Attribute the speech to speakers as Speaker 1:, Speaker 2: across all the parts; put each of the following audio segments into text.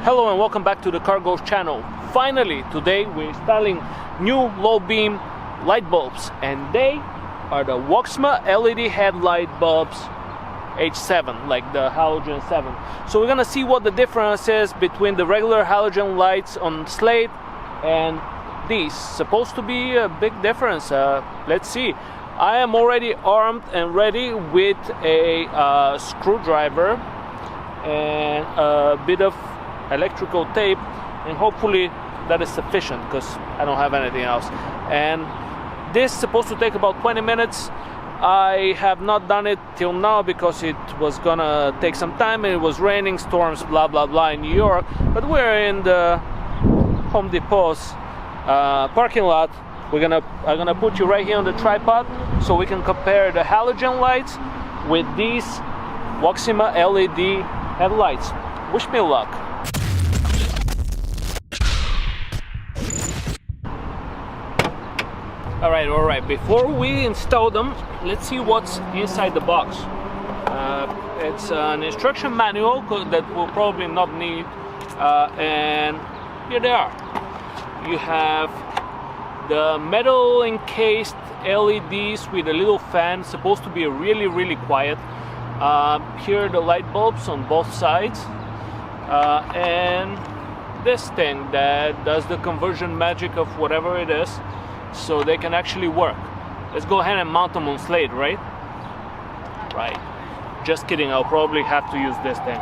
Speaker 1: Hello and welcome back to the Car Goes channel. Finally, today we're installing new low beam light bulbs, and they are the WOXMA LED headlight bulbs H7, like the halogen 7. So we're gonna see what the difference is between the regular halogen lights on Slate and these. Supposed to be a big difference. Let's see. I am already armed and ready with a screwdriver and a bit of electrical tape, and hopefully that is sufficient because I don't have anything else. And this is supposed to take about 20 minutes. I have not done it till now because it was gonna take some time and it was raining, storms, blah blah blah in New York. But we're in the Home Depot's parking lot. I'm gonna put you right here on the tripod so we can compare the halogen lights with these WOXMA LED headlights. Wish me luck. All right, before we install them, let's see what's inside the box. It's an instruction manual that we'll probably not need, and here they are. You have the metal encased LEDs with a little fan, supposed to be really quiet. Here are the light bulbs on both sides, and this thing that does the conversion magic of whatever it is, so they can actually work. Let's go ahead and mount them on Slate, right? Right. Just kidding, I'll probably have to use this thing.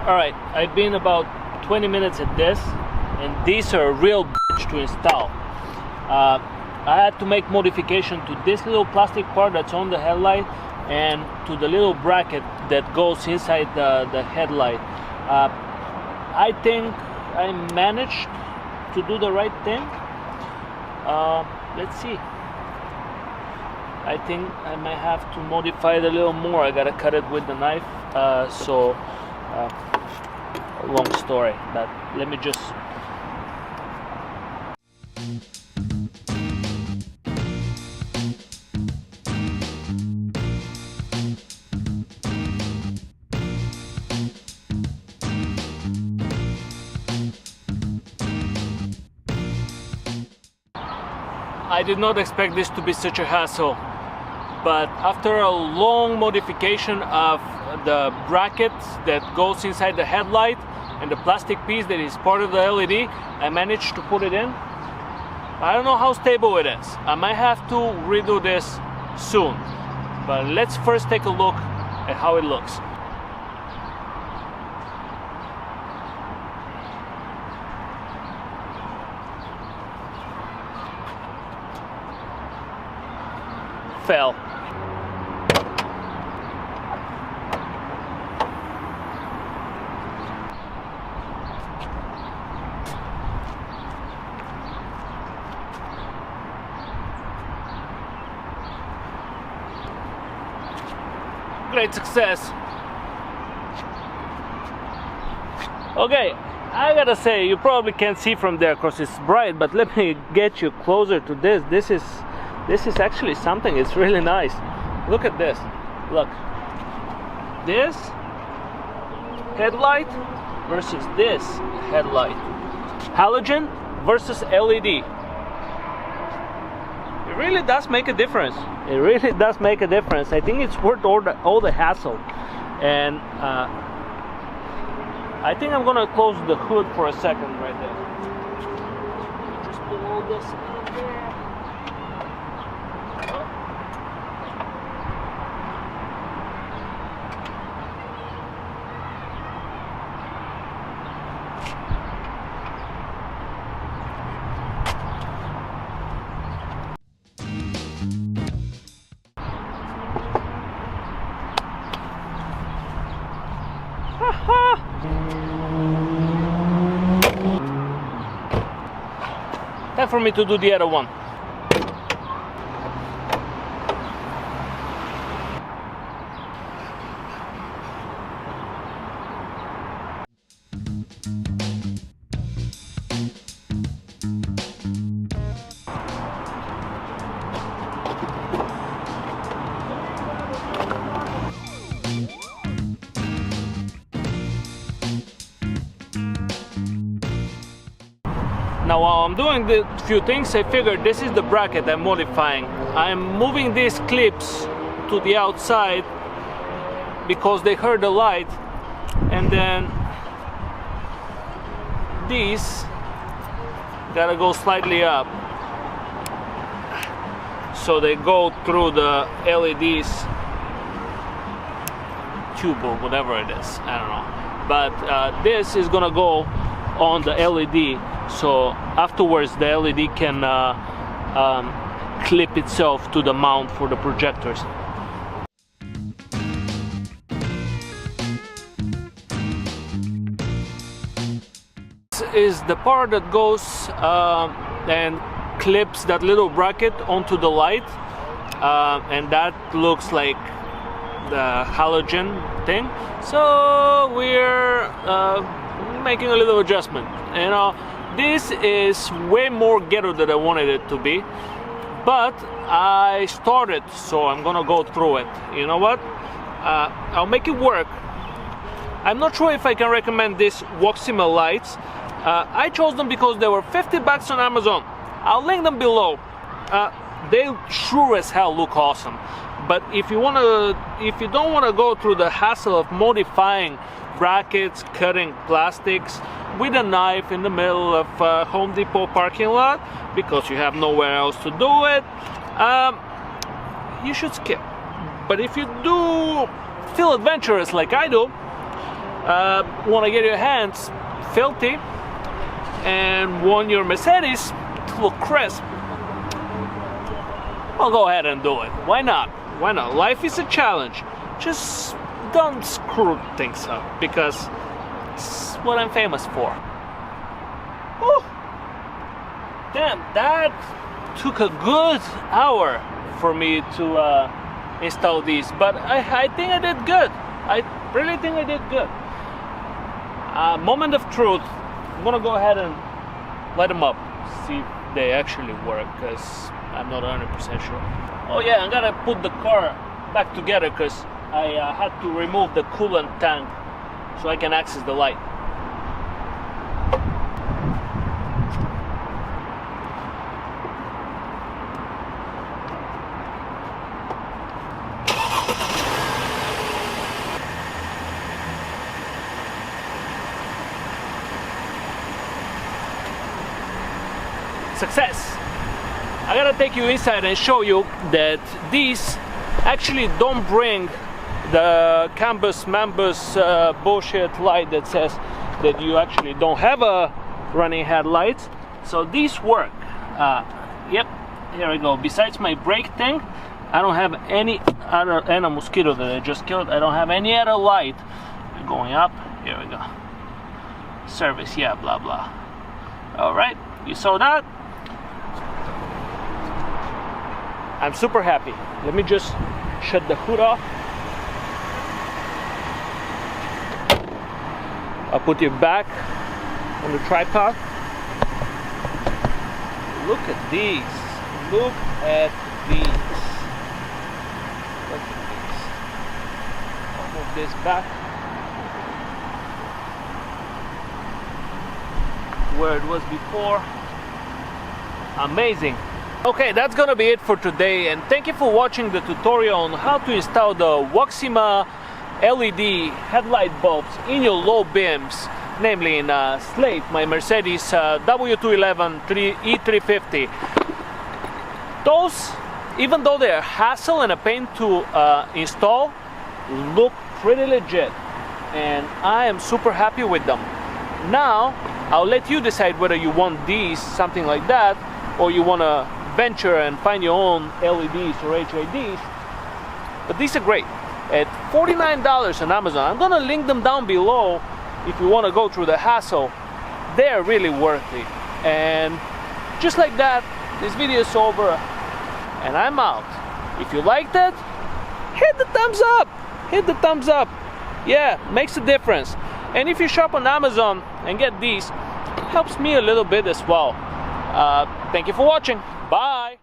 Speaker 1: Alright, I've been about 20 minutes at this, and these are a real bitch to install. I had to make modification to this little plastic part that's on the headlight and to the little bracket that goes inside the headlight. I think I managed to do the right thing. Let's see. I think I might have to modify it a little more. I gotta cut it with the knife. Long story, but let me just... I did not expect this to be such a hassle, but after a long modification of the bracket that goes inside the headlight and the plastic piece that is part of the LED, I managed to put it in. I don't know how stable it is. I might have to redo this soon, but let's first take a look at how it looks. Fell. Great success. Okay, I gotta say, you probably can't see from there because it's bright, but let me get you closer to this. This is actually something. It's really nice. Look at this. Look. This headlight versus this headlight. Halogen versus LED. It really does make a difference. It really does make a difference. I think it's worth all the hassle. And I think I'm gonna close the hood for a second right there. Just put all this in there. Time for me to do the other one. Now while I'm doing the few things, I figured this is the bracket I'm modifying. I'm moving these clips to the outside because they hurt the light, and then these gotta go slightly up so they go through the LEDs tube or whatever it is, I don't know, but this is gonna go on the LED, so afterwards the LED can clip itself to the mount for the projectors. This is the part that goes and clips that little bracket onto the light, and that looks like the halogen thing, so we're making a little adjustment. You know, this is way more ghetto than I wanted it to be, but I started, so I'm gonna go through it. You know what, I'll make it work. I'm not sure if I can recommend these WOXMA lights. I chose them because they were 50 bucks on Amazon. I'll link them below. They sure as hell look awesome. But if you don't want to go through the hassle of modifying brackets, cutting plastics with a knife in the middle of a Home Depot parking lot because you have nowhere else to do it, you should skip. But if you do feel adventurous like I do, want to get your hands filthy and want your Mercedes to look crisp, well, go ahead and do it. Why not? Why not? Life is a challenge. Just don't screw things up, because it's what I'm famous for. Whew. Damn, that took a good hour for me to install these, but I think I did good. I really think I did good. Moment of truth. I'm gonna go ahead and light them up, see if they actually work, because I'm not 100% sure. Oh yeah, I'm gonna put the car back together because I had to remove the coolant tank so I can access the light. Success! I gotta take you inside and show you that these actually don't bring the Cambus Mambus bullshit light that says that you actually don't have a running headlight. So these work. Yep, here we go. Besides my brake thing, I don't have any other, and a mosquito that I just killed, I don't have any other light going up. Here we go. Service, yeah, blah blah. Alright, you saw that? I'm super happy. Let me just shut the hood off. I'll put it back on the tripod. Look at these. Look at these. Look at these. I'll move this back where it was before. Amazing. Okay, that's gonna be it for today, and thank you for watching the tutorial on how to install the WOXMA LED headlight bulbs in your low beams, namely in Slate, my Mercedes W211 E350. Those, even though they're a hassle and a pain to install, look pretty legit, and I am super happy with them. Now, I'll let you decide whether you want these, something like that, or you want to venture and find your own LEDs or HIDs. But these are great. At $49 on Amazon. I'm gonna link them down below if you want to go through the hassle. They're really worth it. And just like that, this video is over and I'm out. If you liked it, hit the thumbs up. Hit the thumbs up. Yeah, makes a difference. And if you shop on Amazon and get these, helps me a little bit as well. Thank you for watching. Bye.